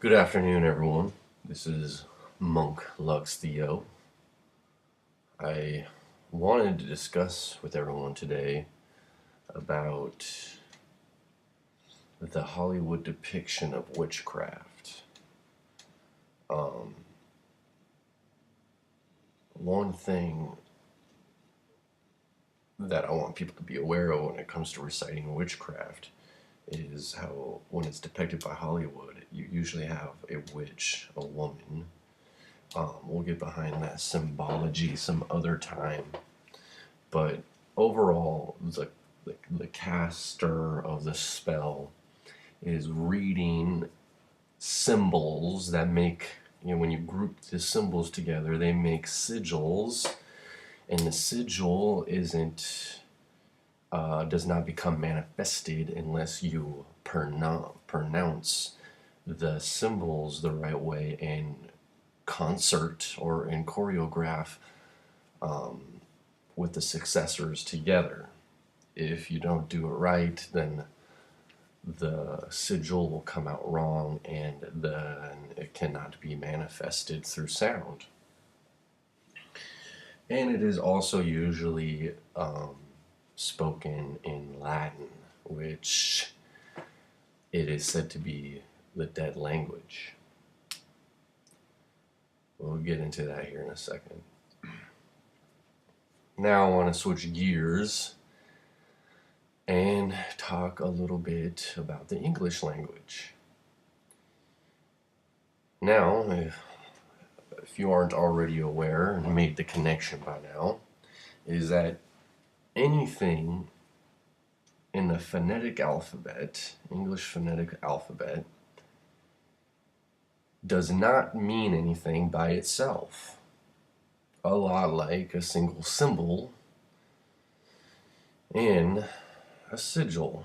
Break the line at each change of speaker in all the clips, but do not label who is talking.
Good afternoon, everyone. This is Monk Lux Theo. I wanted to discuss with everyone today about the Hollywood depiction of witchcraft. One thing that I want people to be aware of when it comes to reciting witchcraft is how, when it's depicted by Hollywood, you usually have a witch, a woman. We'll get behind that symbology some other time. But overall, the caster of the spell is reading symbols that make, when you group the symbols together, they make sigils, and the sigil does not become manifested unless you pronounce the symbols the right way in concert or in choreograph with the successors together. If you don't do it right, then the sigil will come out wrong, and then it cannot be manifested through sound. And it is also usually spoken in Latin, which it is said to be the dead language. We'll get into that here in a second. Now I want to switch gears and talk a little bit about the English language. Now, if you aren't already aware and made the connection by now, is that anything in the phonetic alphabet, English phonetic alphabet, does not mean anything by itself. A lot like a single symbol in a sigil.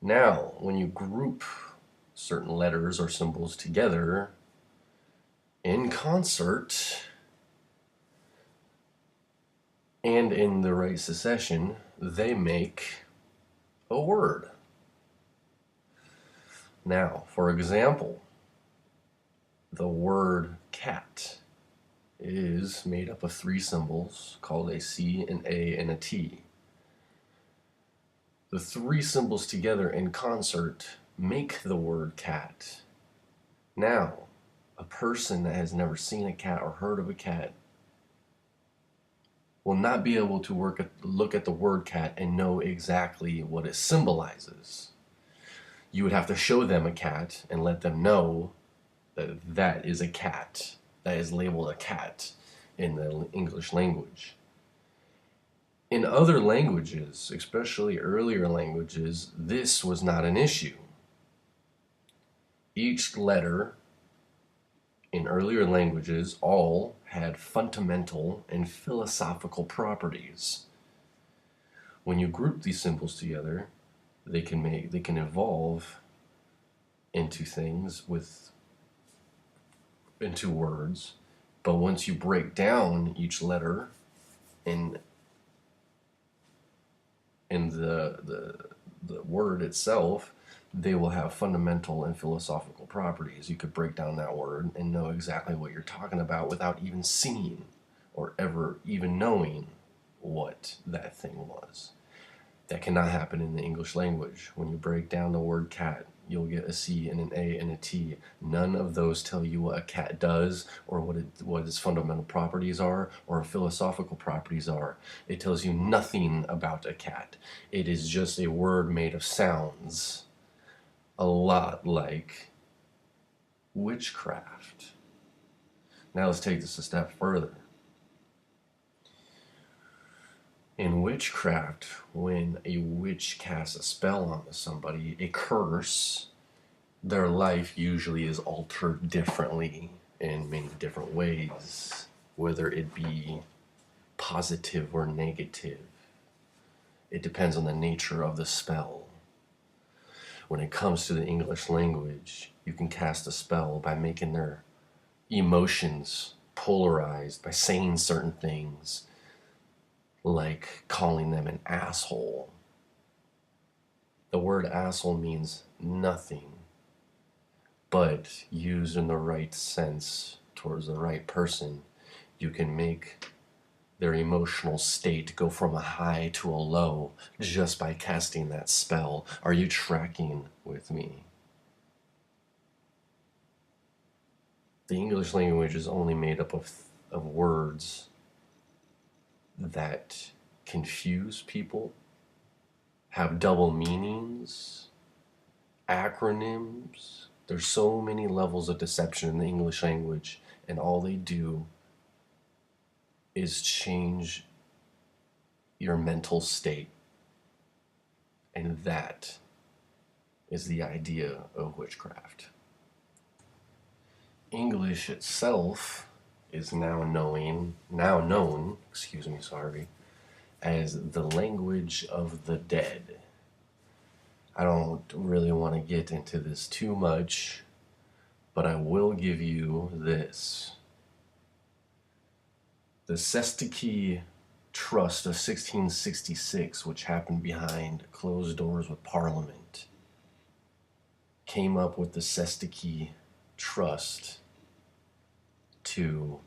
Now, when you group certain letters or symbols together in concert and in the right succession, they make a word. Now, for example, the word cat is made up of three symbols called a C, an A, and a T. The three symbols together in concert make the word cat. Now, a person that has never seen a cat or heard of a cat will not be able to look at the word cat and know exactly what it symbolizes. You would have to show them a cat and let them know that that is a cat, that is labeled a cat in the English language. In other languages, especially earlier languages, this was not an issue. Each letter in earlier languages all had fundamental and philosophical properties. When you group these symbols together, they can evolve into things into words, but once you break down each letter in the word itself, they will have fundamental and philosophical properties. You could break down that word and know exactly what you're talking about without even seeing or ever even knowing what that thing was. That cannot happen in the English language. When you break down the word cat, you'll get a C and an A and a T. None of those tell you what a cat does or what its fundamental properties are or philosophical properties are. It tells you nothing about a cat. It is just a word made of sounds. A lot like witchcraft. Now let's take this a step further. In witchcraft, when a witch casts a spell onto somebody, a curse, their life usually is altered differently in many different ways, whether it be positive or negative. It depends on the nature of the spell. When it comes to the English language, you can cast a spell by making their emotions polarized, by saying certain things, like calling them an asshole. The word asshole means nothing, but used in the right sense towards the right person, you can make their emotional state go from a high to a low just by casting that spell. Are you tracking with me? The English language is only made up of words that confuse people, have double meanings, acronyms. There's so many levels of deception in the English language, and all they do is change your mental state. And that is the idea of witchcraft. English itself is now known, as the language of the dead. I don't really want to get into this too much, but I will give you this. The Sestiki Trust of 1666, which happened behind closed doors with Parliament, came up with the Sestiki Trust to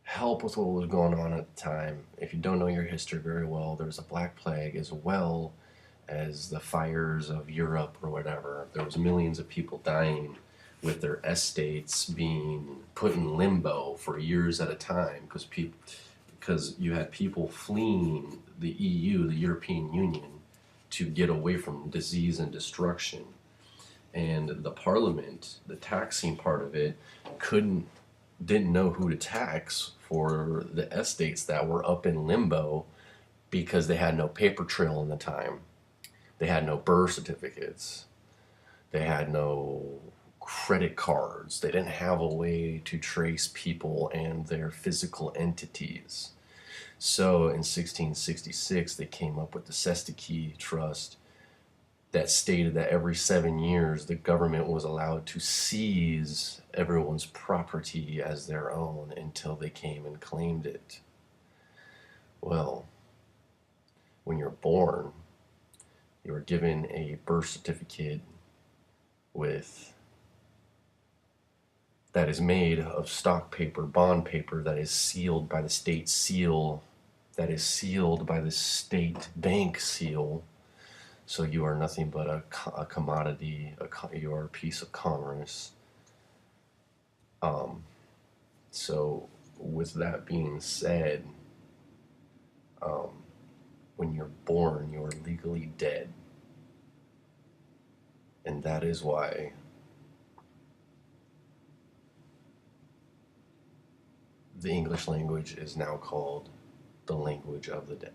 help with what was going on at the time. If you don't know your history very well, there was a Black Plague as well as the fires of Europe or whatever. There was millions of people dying with their estates being put in limbo for years at a time because you had people fleeing the EU, the European Union, to get away from disease and destruction. And the Parliament, the taxing part of it, didn't know who to tax for the estates that were up in limbo because they had no paper trail in the time. They had no birth certificates. They had no credit cards. They didn't have a way to trace people and their physical entities. So in 1666, they came up with the Sestiki Trust that stated that every 7 years the government was allowed to seize everyone's property as their own until they came and claimed it. Well, when you're born, you are given a birth certificate that is made of stock paper, bond paper, that is sealed by the state seal, that is sealed by the state bank seal. So you are nothing but a commodity, you are a piece of commerce. So with that being said, when you're born, you are legally dead. And that is why the English language is now called the language of the dead.